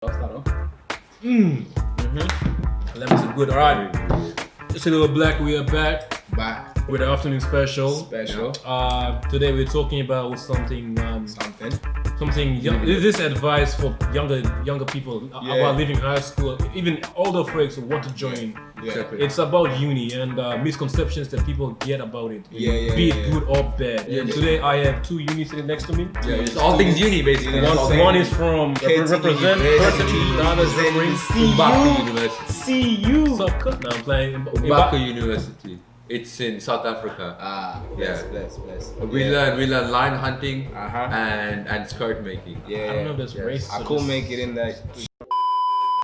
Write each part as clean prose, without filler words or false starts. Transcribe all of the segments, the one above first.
I'll start off. Lemons are good. All right. It's a little black. We are back with the afternoon special. Today we're talking about something. This is advice for younger people about leaving high school, even older folks who want to join. It's about uni and misconceptions that people get about it. Be it good or bad. Today I have two uni sitting next to me. It's all things uni basically. One is from represent University, the other is from Baku University. CU. Now I'm playing Baku University. It's in South Africa. Bless. We learn lion hunting and skirt making. I don't know if that's racist. I couldn't make it in that.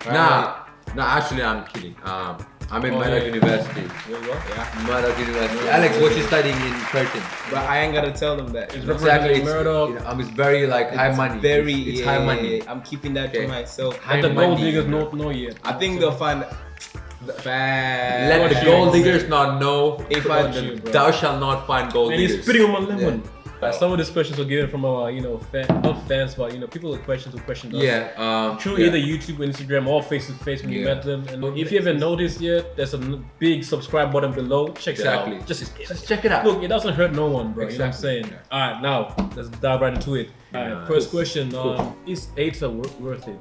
Nah, actually I'm kidding. I'm in Murdoch University. Murdoch University. Alex, what you studying in Curtin? But I ain't gotta tell them that. It's representing Murdoch. It's very like high money. It's high money. I'm keeping that to myself. And the gold diggers don't know yet. I think they'll find. Let the gold diggers not know. Thou shalt not find gold diggers. And he's spitting on my lemon. Some of these questions were given from our, not fans, but people with questions who questioned us. Through either YouTube, Instagram, or face to face when you met them. And if you haven't noticed yet, there's a big subscribe button below. Check it out. Just check it out. Look, it doesn't hurt no one, bro. You know what I'm saying? All right, now let's dive right into it. All right, first question: is ATA worth it?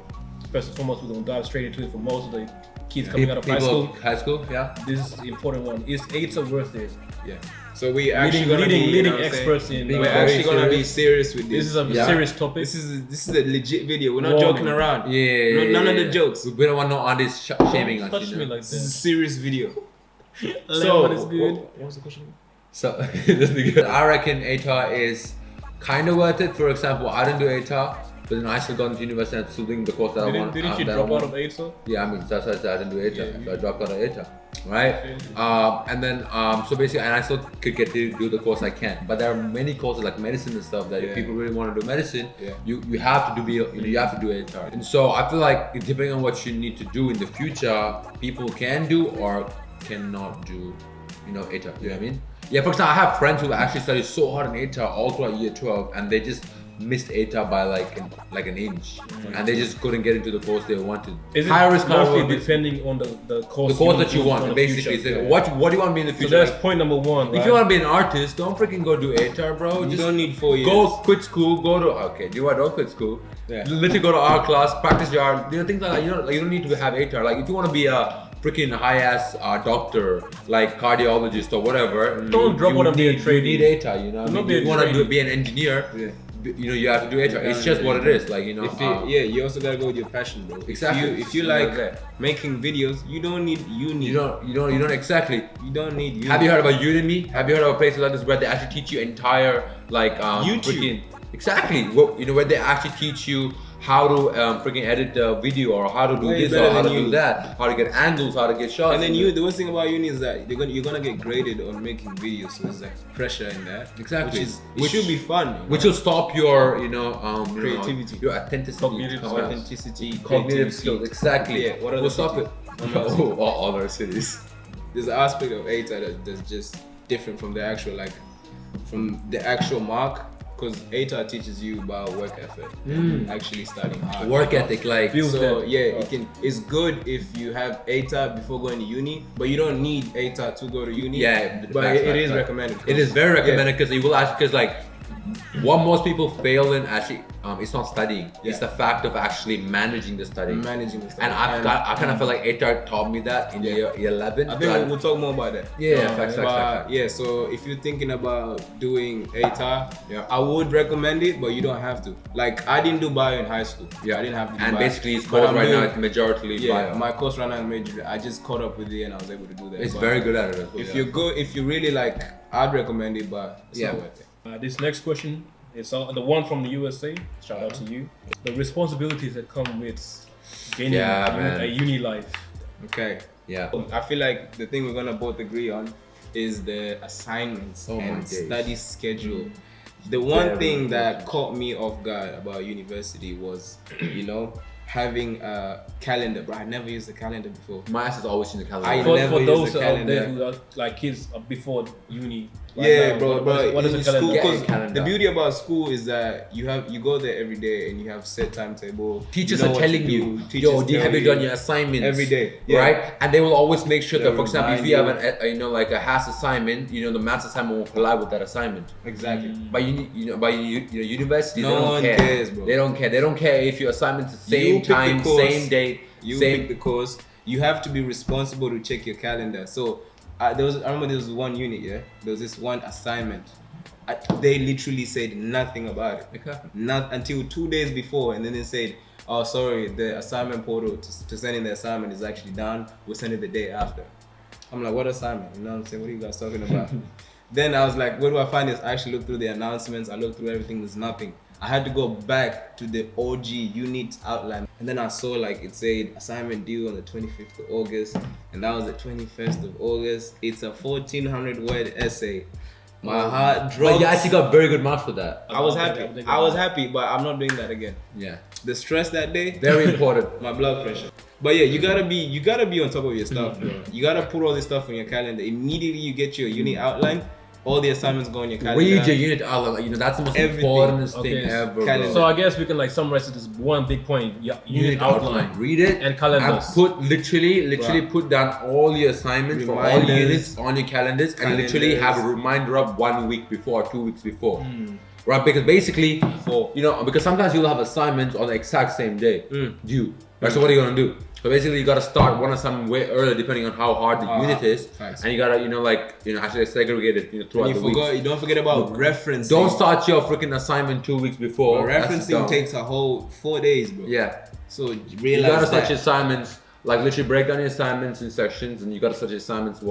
First and foremost, we're gonna dive straight into it for most of the kids coming out of high school. This is the important one. Is ATA worth it? Yeah. So we actually leading experts in. We're actually gonna be serious with this. This is a serious topic. This is a legit video. We're not joking around. None of the jokes. We don't want no artists shaming us. Touch me like this is a serious video. So is good. What was the question? So I reckon ATA is kind of worth it. For example, I didn't do ATA. But then I still got into university and still doing the course that I want. Didn't you drop out of ATA? Yeah, I mean, that's why I said I didn't do ATA. So I dropped out of ATA, right? And then, so basically, and I still could get to do the course I can. But there are many courses like medicine and stuff that if people really want to do medicine, you have to do you have to do ATA. And so I feel like depending on what you need to do in the future, people can do or cannot do, ATA. You know what I mean? Yeah, for example, I have friends who actually studied so hard in ATA all throughout year 12, and they just missed ATA by like an inch, and they just couldn't get into the course they wanted. Is it mostly depending on the course? The course that you want, basically. So what do you want to be in the future? So that's point number one. If you want to be an artist, don't freaking go do ATA, bro. You don't need 4 years. Go quit school. Don't quit school. Literally go to art class, practice your art. Things like that. You don't need to have ATA. Like if you want to be a freaking high-ass doctor, like cardiologist or whatever, don't drop out and be a trainee. You need ATA. If you want to be an engineer. You have to do ATA. It's just what it is. Like you also gotta go with your passion, bro. Exactly. If you like making videos, you don't need uni. You don't exactly. You don't need uni. Have you heard about Udemy? Have you heard of places like this where they actually teach you entire YouTube? Exactly. Where they actually teach you how to freaking edit the video or how to do this or how to do that, how to get angles, how to get shots. And then the worst thing about uni is that you're gonna get graded on making videos, so there's like pressure in that. Exactly. Which should be fun. Which will stop your creativity, your authenticity, cognitive skills. Exactly. What are we'll stop it. All our cities. There's an aspect of ATA that's just different from the actual mark. Because ATA teaches you about work effort, actually studying hard. Work ethic, it's good if you have ATA before going to uni, but you don't need ATA to go to uni. Yeah, but it is recommended. It is very recommended because you will actually what most people fail in actually it's not studying. It's the fact of actually managing the study. And I kind of feel like ATA taught me that in year 11. I think we'll talk more about that. Facts. So if you're thinking about doing ATA, I would recommend it, but you don't have to. Like I didn't do bio in high school. I didn't have to do bio. Basically his course right now is majority bio. My course right now is majority. I just caught up with it and I was able to do that. It's very good at it. If you really like, I'd recommend it, but it's not worth it. This next question is the one from the USA. Shout out to you. The responsibilities that come with gaining a uni life. Okay. Yeah. I feel like the thing we're gonna both agree on is the assignments and study schedule. The one thing that caught me off guard about university was, having a calendar. Bro, I never used a calendar before. My ass is always in the calendar. For those out there who are like kids before uni, Yeah, bro. What is in the school? calendar? Because the beauty about school is that you go there every day and you have set timetable. Teachers you know are what telling to you, do. yo, Teachers have tell you done your assignments every day? right? And they will always make sure that, They'll for example, if remind you have an like a HAS assignment, the maths assignment will collide with that assignment. Exactly. But university, No they don't one care. cares, bro. They don't care. They don't care if your assignment's the You same pick the time, course. same date, You same. pick the course. You have to be responsible to check your calendar. So I remember there was one unit, yeah. There was this one assignment. They literally said nothing about it. Okay. Not until 2 days before, and then they said, "Oh, sorry, the assignment portal to send in the assignment is actually down. We'll send it the day after." I'm like, "What assignment?" You know what I'm saying? What are you guys talking about? Then I was like, "Where do I find this?" I actually looked through the announcements. I looked through everything. There's nothing. I had to go back to the OG unit outline, and then I saw like it said assignment due on the 25th of August, and that was the 21st of August. It's a 1,400 word essay. My heart dropped. But you actually got very good marks for that. I was happy, but I'm not doing that again. Yeah. The stress that day, Very important. my blood pressure. But yeah, you gotta be on top of your stuff, bro. You gotta put all this stuff on your calendar. Immediately you get your unit outline, all the assignments go on your calendar. Read your unit outline. That's the most important thing ever. Bro. So I guess we can like summarize it as one big point. Yeah, unit outline. Read it and calendars. And put literally put down all your assignments for all your units on your calendars, and literally have a reminder up 1 week before or 2 weeks before. Right, because basically, because sometimes you'll have assignments on the exact same day due. Right, so what are you gonna do? So basically, you gotta start one assignment way earlier, depending on how hard the unit is, and you gotta, actually segregate it, throughout the week. You don't forget about referencing. Don't start your freaking assignment 2 weeks before. Bro, referencing takes a whole 4 days, bro. Yeah. So you You realize gotta start your assignments, like literally break down your assignments in sections, and you gotta start your assignments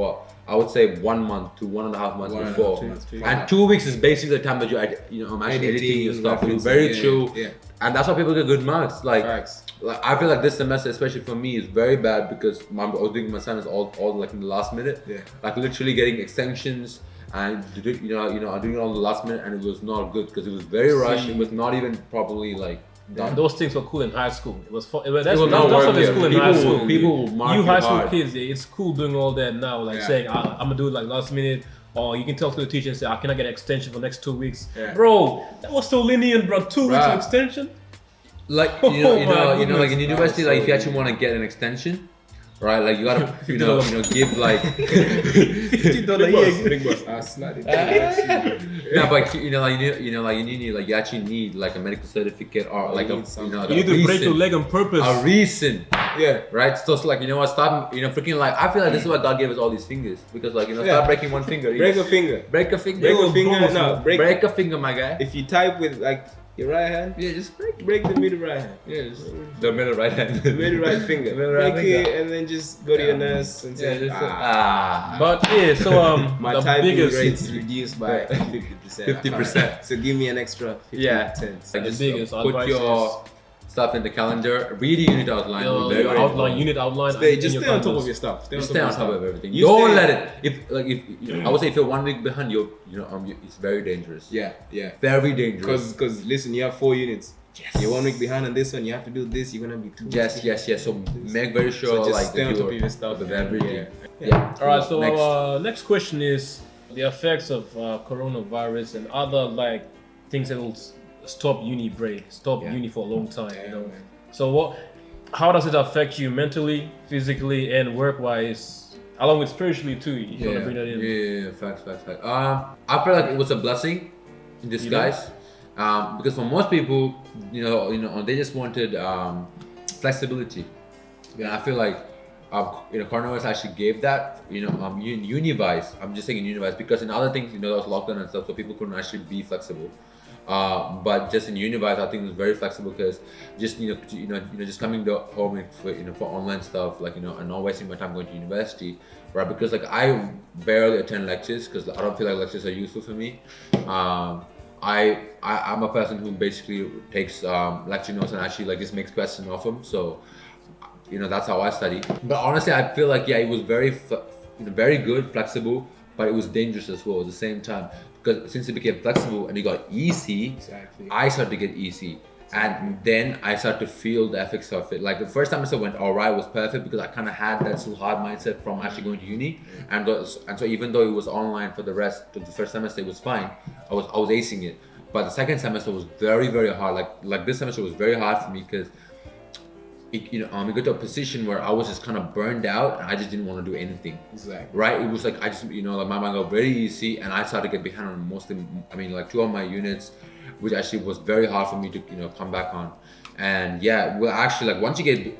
I would say 1 month to 1.5 months before. And 2 weeks is basically the time that I'm actually editing your stuff. It's very chill. Yeah. And that's why people get good marks. Like Facts. I feel like this semester, especially for me, is very bad because I was doing my assignments all like in the last minute. Yeah. Like literally getting extensions and doing it all the last minute, and it was not good because it was very rushed. It was not even properly like done. Those things were cool in high school. It was cool in People high school. People will mark you high school hard. kids, it's cool doing all that now. Like saying I'm gonna do it like last minute. Or you can tell to the teacher and say, I cannot get an extension for the next 2 weeks. Yeah. Bro, that was so lenient, bro. 2 weeks of extension? Like like in university, like if you actually want to get an extension, right? Like you gotta give like $50 big boss. No, but you actually need like a medical certificate or like you need to break your leg on purpose. A reason. Yeah. Right? So it's like, stop, freaking like, I feel like this is why God gave us all these fingers. Because like, start breaking one finger. Break a finger. Break a finger. Break a finger. No, break a finger, my guy. If you type with like your right hand, just break the middle right hand. Yeah, the middle right hand. The middle right finger. Break it and then just go to your nurse and say, But yeah, so my typing rate's reduced by 50%. 50%. So give me an extra 50%. Like the biggest put your stuff in the calendar. Read the unit outline. Unit outline. Just stay on top of your stuff. Stay on top of everything. Don't let it. If I would say if you're 1 week behind, it's very dangerous. Yeah. Very dangerous. Because listen, you have 4 units. Yes. You're 1 week behind on this one. You have to do this. You're gonna be 2 weeks. Yes. So make very sure just stay on top of your stuff of everything. Yeah. All right. So next question is the effects of coronavirus and other like things that will stop uni for a long time. So how does it affect you mentally, physically, and work-wise, along with spiritually too? You want to bring that in? Yeah. Facts. I feel like it was a blessing in disguise. Because for most people, they just wanted flexibility. I feel like coronavirus actually gave that. Uni-wise, I'm just saying uni-wise because in other things, there was lockdown and stuff, so people couldn't actually be flexible. But just in uni-wise, I think it was very flexible because just just coming home for online stuff, like and not wasting my time going to university, right? Because like I barely attend lectures because I don't feel like lectures are useful for me. I'm a person who basically takes lecture notes and actually like just makes questions off them. So that's how I study. But honestly, I feel like it was very very good, flexible, but it was dangerous as well at the same time. Because since it became flexible and it got easy, I started to get easy. And then I started to feel the effects of it. Like the first semester went alright, was perfect because I kind of had that still hard mindset from actually going to uni, and so even though it was online for the rest of the first semester, it was fine. I was acing it, but the second semester was very, very hard. Like this semester was very hard for me because we got to a position where I was just kind of burned out and I just didn't want to do anything. Exactly. Right? It was like I just like my mind got very easy and I started to get behind on mostly. I mean, like 2 of my units, which actually was very hard for me to come back on. And yeah, well, actually, like once you get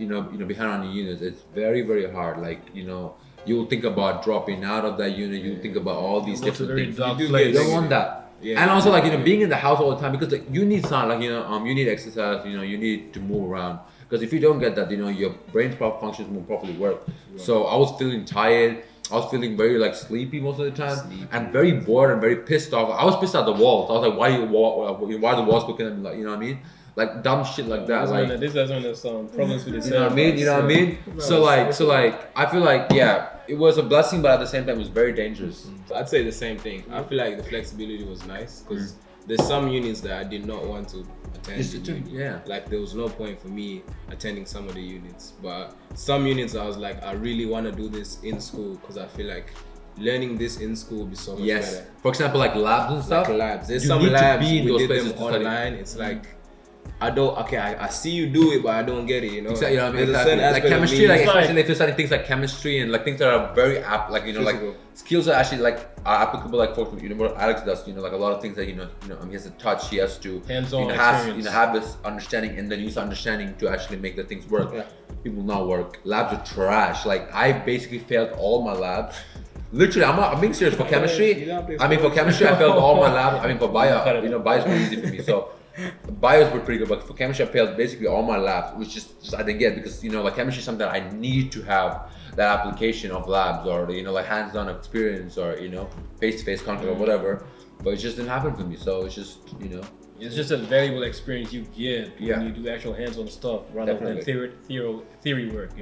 behind on your units, it's very, very hard. Like you'll think about dropping out of that unit. You'll think about all these different things. You don't want that. Yeah. And also like being in the house all the time, because like you need sun, like you need exercise. You need to move around. Because if you don't get that, your brain's functions won't properly work. Right. So I was feeling tired. I was feeling very like sleepy most of the time, and very bored and very pissed off. I was pissed at the walls. I was like, why are the walls looking at me? Like, you know what I mean? Like dumb shit like that. Like this is one of some problems with the You know what I mean? You know what I mean? So like I feel like it was a blessing, but at the same time it was very dangerous. I'd say the same thing. I feel like the flexibility was nice because there's some units that I did not want to attend. Yeah. Like there was no point for me attending some of the units, but some units I was like, I really want to do this in school because I feel like learning this in school will be so much better. For example, like labs and stuff. Like labs. There's some labs we did them online. It's like I see you do it, but I don't get it, Exactly, you know what I mean? Exactly. Like chemistry, like especially if you're studying things like chemistry and like things that are very apt, like like skills that actually like are applicable, like for what Alex does, like a lot of things that he has to touch, he has to have this understanding and then use understanding to actually make the things work. Yeah. People not work. Labs are trash. Like I basically failed all my labs. Literally, I'm being serious. For chemistry, for chemistry I failed all my labs. For bio, bio is pretty easy for me. So bios were pretty good, but for chemistry I failed basically all my labs, which just I didn't get because like chemistry is something that I need to have that application of labs or like hands-on experience or face-to-face contact or whatever, but it just didn't happen for me. So it's just it's just a valuable experience you get when you do actual hands-on stuff rather than theory work.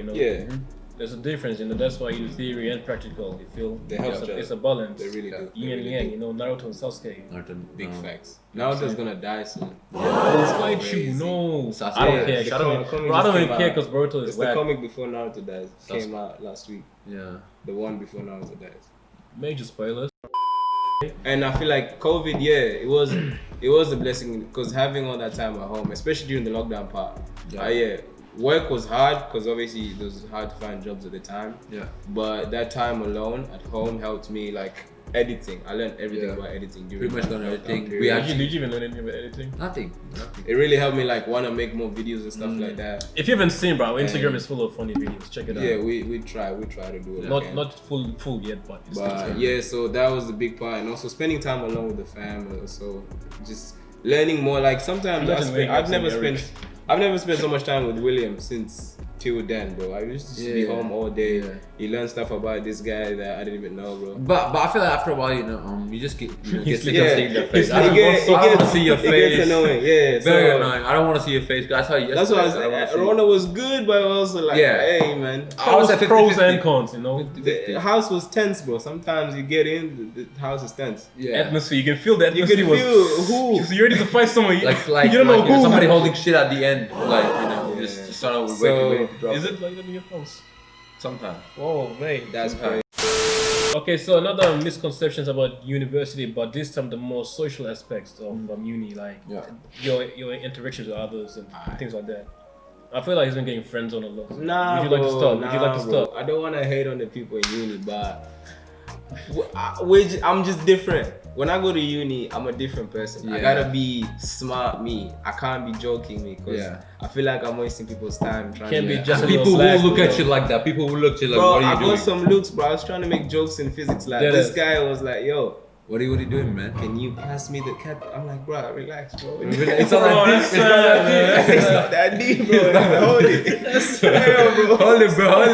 There's a difference, that's why you do theory and practical. You feel it's a balance. They really do. Yin and yang, Naruto and Sasuke. Big facts. Naruto's gonna die soon. Let's fight you. No, Sasuke. I don't care. I don't even care because Boruto is the comic before Naruto dies. Came out last week. Yeah. The one before Naruto dies. Major spoilers. And I feel like COVID, it was a blessing because having all that time at home, especially during the lockdown part. Work was hard because obviously it was hard to find jobs at the time. Yeah. But that time alone at home helped me like editing. I learned everything about editing during pretty much learned everything. Did you even learn anything about editing? Nothing. It really helped me like want to make more videos and stuff like that. If you haven't seen, bro, Instagram is full of funny videos. Check it out. Yeah, we try to do it. Not full yet, but so that was the big part, and also spending time alone with the fam. So just learning more. Like sometimes I've never spent so much time with William since till then, bro. I used to be home all day. Yeah. You learn stuff about this guy that I didn't even know, bro. But I feel like after a while, you just get sick of seeing their face. I don't want to see your face. It gets annoying. Yeah, very annoying. I don't want to see your face. That's why I was like, Rona was good, but also like, hey, man. I was at pros and cons, The house was tense, bro. Sometimes you get in, the house is tense. Yeah. Atmosphere. You can feel that. You can feel who. So you're ready to fight someone. Like you don't know who. Somebody holding shit at the end, just sort of waiting to drop. Is it like that in your house? Sometimes. Oh, mate. That's crazy. Okay, so another misconceptions about university, but this time the more social aspects of uni, like your interactions with others and things like that. I feel like he's been getting friends on a lot. Nah, Would you like to stop? I don't want to hate on the people in uni, but I'm just different. When I go to uni, I'm a different person. I gotta be smart me. I can't be joking me because I feel like I'm wasting people's time trying to be just people will look at you like that. People will look at you like, bro, what are you doing? I got some looks, bro. I was trying to make jokes in physics lab. This guy was like, yo, what are you doing, man? Can you pass me the cat? I'm like, bro, relax, bro. It's not that deep. It's not that deep, bro. Hold it. Hold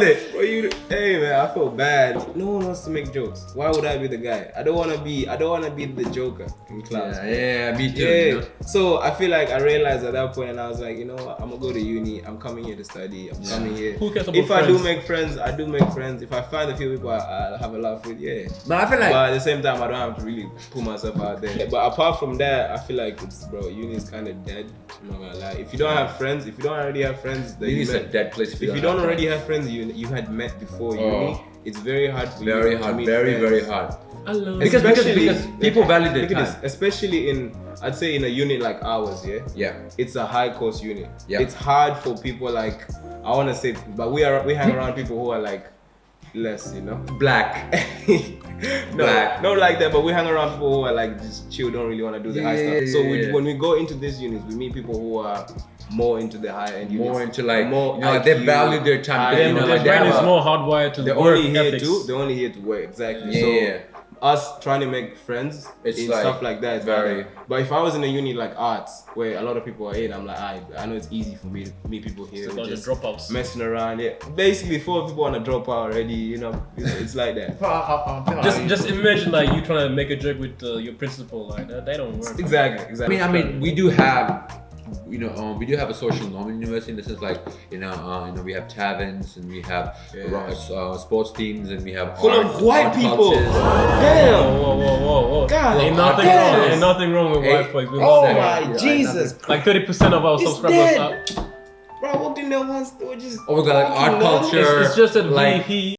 it. Bro, hey, man, I feel bad. No one wants to make jokes. Why would I be the guy? I don't want to be the joker in class. Yeah, me too. Yeah. So I feel like I realized at that point, and I was like, you know what? I'm gonna go to uni. I'm coming here to study. I'm coming here. Who cares about if friends? I do make friends, I do make friends. If I find a few people I have a laugh with, But I feel like, but at the same time, I don't have to really put myself out there. But apart from that, I feel like uni is kind of dead. I'm not gonna lie. If you don't have friends, if you don't already have friends, that uni is a dead place. If you don't already have friends you had met before uni, it's very hard for very you hard, to meet very, friends. very hard. Because people value their look at time. this, especially in, I'd say in a unit like ours, Yeah. it's a high cost unit. Yeah. It's hard for people like, I want to say, but we hang around people who are like less, you know. Black. Black. Not like that, but we hang around people who are like just chill, don't really want to do the high stuff. So when we go into these units, we meet people who are more into the high end units. More into like, more you know, like they value their time. Their brain is more hardwired to they're work only here ethics. they're only here to work, exactly. Yeah. So us trying to make friends It's in like stuff like that is very- but if I was in a uni like arts where a lot of people are in, I'm like, I know it's easy for me to meet people here It's just dropouts. messing around. Yeah, basically 4 people want to drop out already, you know. It's like that. Just imagine like you trying to make a joke with your principal, like that don't work. Exactly. I mean, we do have, you know, we do have a social norm in university in the sense like, you know, we have taverns and we have sports teams and we have Full of white people. cultures. Damn. Whoa. God. Ain't nothing wrong with white folks. We Oh love my them. Jesus. Like 30% of our It's subscribers dead. are. Bro, I walked in there once, they were just Oh, we got like art walking, man. culture. It's just that like, he.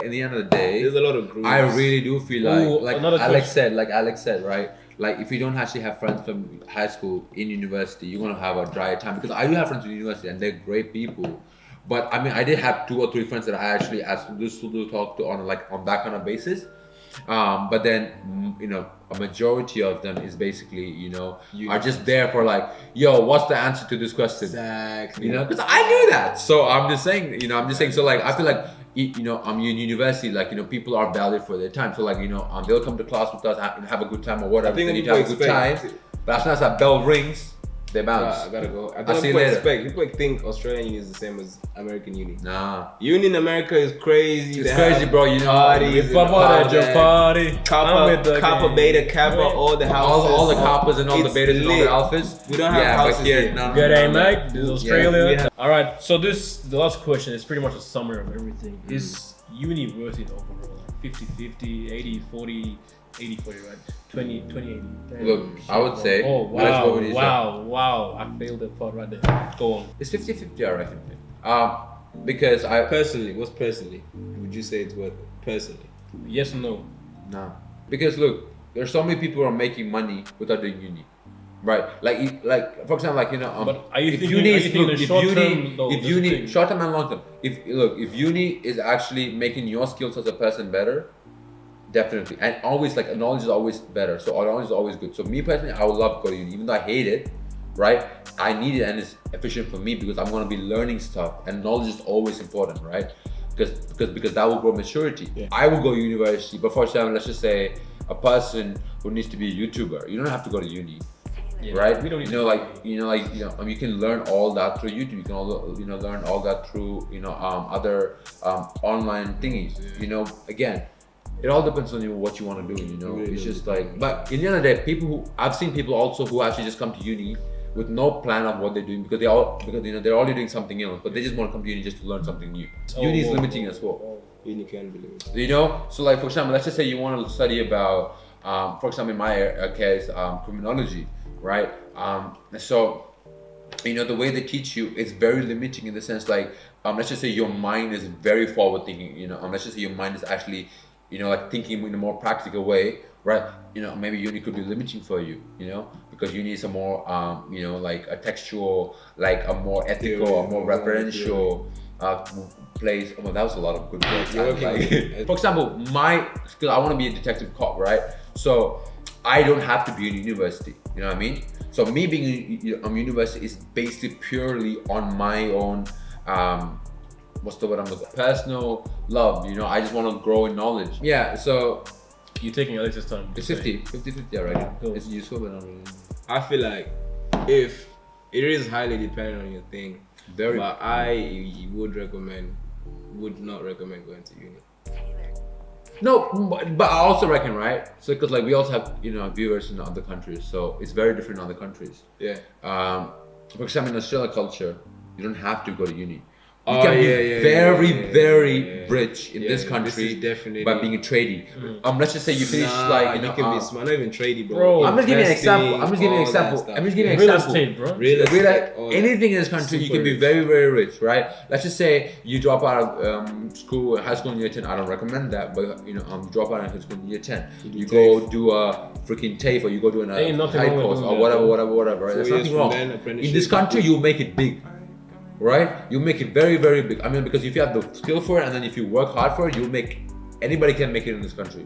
at the end of the day, There's a lot of groups. I really do feel like another Alex said, right? Like if you don't actually have friends from high school in university, you're gonna have a drier time. Because I do have friends in university and they're great people. But I mean, I did have 2 or 3 friends that I actually asked to talk to on that kind of basis. But then, you know, a majority of them is basically, you know, are just there for like, yo, what's the answer to this question? Exactly. You know, because I knew that. So I'm just saying, so like, I feel like, you know, I'm in university, like, you know, people are valued for their time. So like, you know, they'll come to class with us and have a good time or whatever. I think They need to have a good time. But as soon as that bell rings, they bounce. I gotta go. I I'll think see you people later. People think Australian uni is the same as American uni. Nah. Uni in America is crazy. It's They crazy, have bro. You know, parties If and I'm all at your that. party, I'm with the Kappa, gang. Beta, Kappa, all the houses. all the kappas and all the It's betas and all the lit. alphas. We don't have houses but here, here. no. Good day, mate. This is Australia. we have- All right. So the last question is pretty much a summary of everything. Is uni worth it overall? 50-50, 80-40, 80-40, right? 20-80. Look, I would say. Oh let's go wow! with these. Wow! I failed that part right there. Go on. It's 50-50, I reckon. Because I Personally, would you say it's worth it? Personally. Yes or no? no. Because look, there's so many people who are making money without doing uni. Right, like for example, like you know, But are you if thinking- uni are is you thinking look, the if short uni, term, though, if that's the uni, thing. short term and long term, if uni is actually making your skills as a person better, definitely, and always like knowledge is always better. So knowledge is always good. So me personally, I would love to go to uni, even though I hate it. Right, I need it and it's efficient for me because I'm gonna be learning stuff, and knowledge is always important, right? Because that will grow maturity. Yeah. I will go to university, but for example, let's just say a person who needs to be a YouTuber, you don't have to go to uni. Yeah, Right, We don't need you know, you can learn all that through YouTube. You can also, learn all that through, other online thingies. Yeah. You know, again, it all depends on you what you want to do. You know, Really it's does just like, but in the end of the day, I've seen people also who actually just come to uni with no plan of what they're doing because they're already doing something else, but they just want to come to uni just to learn something new. Uni is limiting as well. Uni can be limited. You know, so like for example, let's just say you want to study about, for example, in my case, criminology, right? So, the way they teach you is very limiting in the sense like, let's just say your mind is very forward thinking. Let's just say your mind is actually, like thinking in a more practical way, right? Maybe uni could be limiting for you, because uni is a more, like a textual, like a more ethical, a more referential place. Oh, that was a lot of good words. Like, for example, because I want to be a detective cop, right? So I don't have to be in university. You know what I mean? So me being in university is basically purely on my own. What's the word I'm looking for? Personal love. I just want to grow in knowledge. Yeah. So you're taking Alex's time. it's 50-50 already. Cool. It's useful, but not really. I feel like if it is highly dependent on your thing, but I would not recommend going to uni. No, but I also reckon, right? So because like we also have viewers in other countries, so it's very different in other countries. Yeah. For example, in Australia culture, you don't have to go to uni. You can be very rich in this country by being a tradie. Let's just say you finish you can be smart, not even tradie, bro. I'm just giving you an example. Real estate, bro. Real estate, anything in this country, you can be very rich, right? Let's just say you drop out of school, high school in year 10. I don't recommend that, but drop out of high school in year 10. You go do a freaking TAFE, or you go do an high course, or whatever. Right? There's nothing wrong. In this country, you make it big. Right? You make it very big. I mean, because if you have the skill for it, and then if you work hard for it, anybody can make it in this country,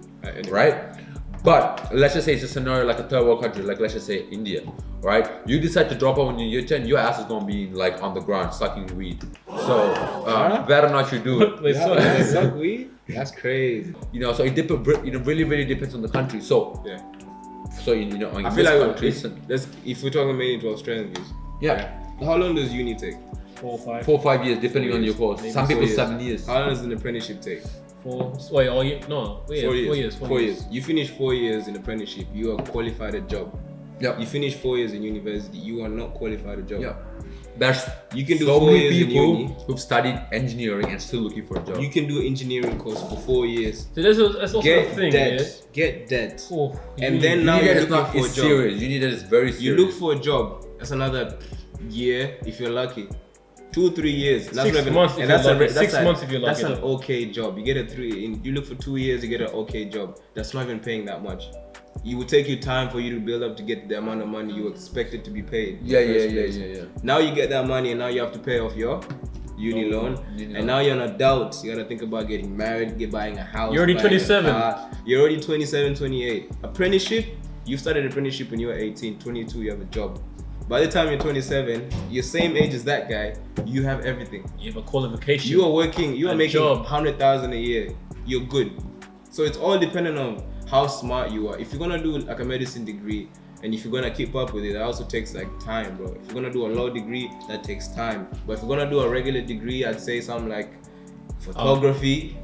right? But let's just say it's a scenario like a third world country, like let's just say India, right? You decide to drop out when you're year 10, your ass is gonna be like on the ground sucking weed. So better not you do it. They suck weed? That's crazy. So it really depends on the country. So I feel like if we're talking mainly to Australian views. How long does uni take? 4 or 5. 4 or 5 years, depending on your course. Some people 7 years. How long does an apprenticeship take? 4 years. 4 years. You finish 4 years in apprenticeship, you are qualified a job. Yep. You finish 4 years in university, you are not qualified a job. Yep. There's you can do so 4 many years people in uni. who've studied engineering and still looking for a job. You can do engineering course for 4 years. So that's also a thing. Get debt. Oh, and then now you're looking for a job. Serious. You need that is very serious. You look for a job. That's another year if you're lucky. 2 or 3 years. That's 6 months. If you're lucky. 6 months if you're lucky. That's an okay job. You get a 3. You look for 2 years, you get an okay job. That's not even paying that much. It would take you time for you to build up to get the amount of money you expected to be paid. Yeah. Now you get that money, and now you have to pay off your uni loan. And now you're an adult. You gotta think about getting married, buying a house. You're already 27. You're already 27, 28. Apprenticeship. You started apprenticeship when you were 18, 22. You have a job. By the time you're 27, you're same age as that guy, you have everything. You have a qualification. You are working, you are making 100,000 a year. You're good. So it's all dependent on how smart you are. If you're gonna do like a medicine degree, and if you're gonna keep up with it, that also takes like time, bro. If you're gonna do a law degree, that takes time. But if you're gonna do a regular degree, I'd say something like photography.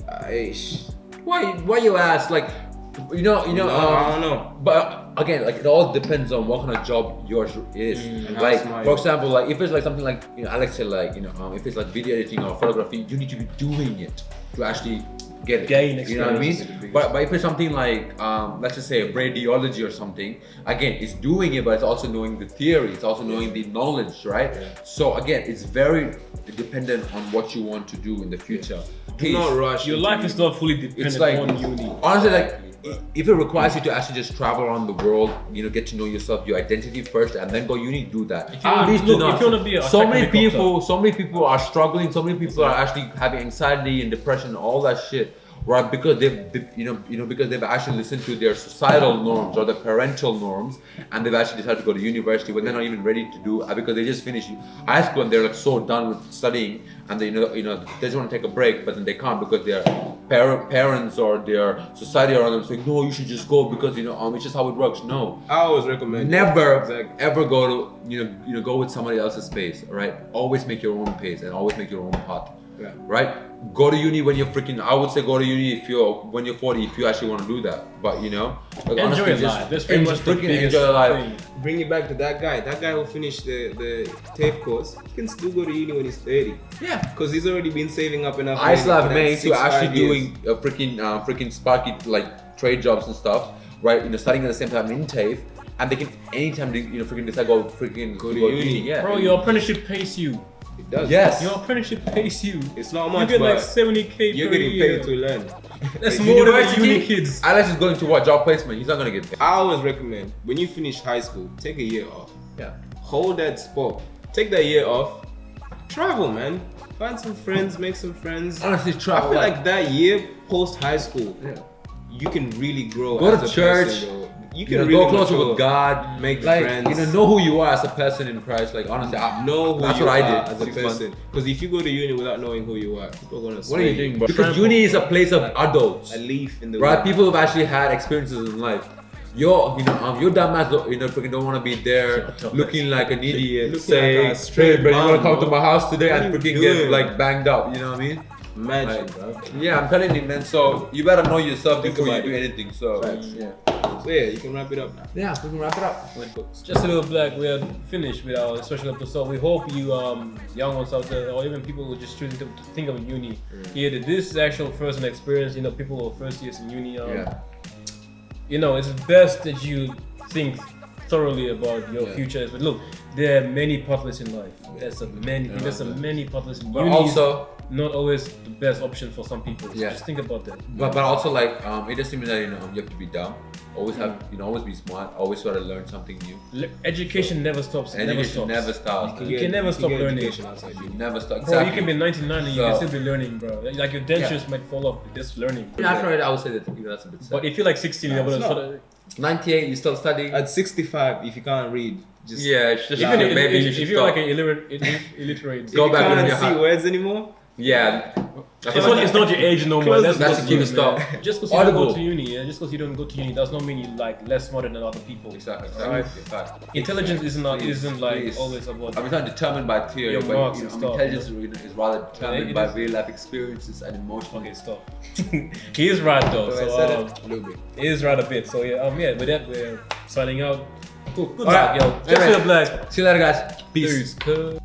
Why you ask? Like, I don't know. But again, like it all depends on what kind of job yours is. Like, for example, like if it's like something like Alex said, like if it's like video editing or photography, you need to be doing it to actually get it. Gain experience. You know what I mean? But if it's something like let's just say radiology or something, again, it's doing it, but it's also knowing the theory. It's also knowing the knowledge, right? Yeah. So again, it's very dependent on what you want to do in the future. Do not rush. Your life is not fully dependent on uni. Honestly, like. If it requires you to actually just travel around the world, get to know yourself, your identity first, and then go uni, do that. Please do not. If you want to be so many people are struggling. So many people are actually having anxiety and depression, all that shit, right? Because they've actually listened to their societal norms or the parental norms, and they've actually decided to go to university when they're not even ready to do because they just finished high school and they're like so done with studying, and they they just want to take a break, but then they can't because their parents or their society around them saying, no, you should just go because it's just how it works. No, I always recommend ever go to go with somebody else's pace. Right? Always make your own pace and always make your own path. Yeah. Right? Go to uni when you're I would say go to uni when you're 40 if you actually want to do that. But like enjoy your life. That's pretty much enjoy your life. Bring it back to that guy. That guy who finished the TAFE course, he can still go to uni when he's 30. Yeah. Because he's already been saving up enough. I still have mates who are actually doing a freaking sparky like trade jobs and stuff, right? Studying at the same time in TAFE, and they can anytime freaking decide go to uni. Yeah. Bro, your apprenticeship pays you. It does. Yes. Your apprenticeship pays you. It's not much. You get like 70K you're per getting year. paid to learn. That's more than the uni kids. Alex is going to what? Job placement. He's not going to get paid. I always recommend when you finish high school, take a year off. Yeah. Hold that spot. Take that year off. Travel, man. Find some friends. Make some friends. Honestly, travel. I feel like that year post high school, you can really grow. Go as to a church. Person, you can really go closer with God. Make friends. Know who you are as a person in Christ. Like honestly, that's what I did as a person. Because if you go to uni without knowing who you are, people are gonna say, what are you doing, bro? Because uni is a place of adults. A leaf in the right. wind. People who've actually had experiences in life. Your dumbass freaking don't want to be there looking like an idiot. Say, hey, bro, you want to come to my house today and freaking get like banged up? You know what I mean? Imagine, bro. Yeah, I'm telling you, man. So you better know yourself before you do anything. So yeah. So yeah, you can wrap it up now. Yeah, we can wrap it up. Just a little black. We are finished with our special episode. We hope you, young ones out there, or even people who are just choosing to think of uni, hear that this is actual first-hand experience. You know, people who are first years in uni. You know, it's best that you think thoroughly about your future. But look, there are many pathways in life. There's many pathways in life. But also, not always the best option for some people. So just think about that. But also like it doesn't mean that you have to be dumb. Always have always be smart. Always try to learn something new. Education never stops. Education never stops. You can never stop learning. You never stop. Bro, you can be 99 and you can still be learning, bro. Like your dentures might fall off, just learning. After it, I would say that that's a bit sad. But if you're like 16, you're gonna sort of 98, you still studying. At 65, if you can't read, just it's just even maybe you if should you're stop. like an illiterate, Go back when can't you're see words anymore. Yeah. It's not your age no more. That's the key to stop. Just because you don't go to uni, just because you don't go to uni does not mean you like less smarter than other people. Exactly. Right? Intelligence isn't like always about. I mean, it's not determined by theory, your but marks and stuff, intelligence is rather determined by real life experiences and emotions. Okay, stop. He is right though. So I said it a little bit. He is right a bit. So yeah, with that we're signing out. Cool. Good All luck, right. yo. Just Anyway, feel black. See you later, guys. Peace. Peace.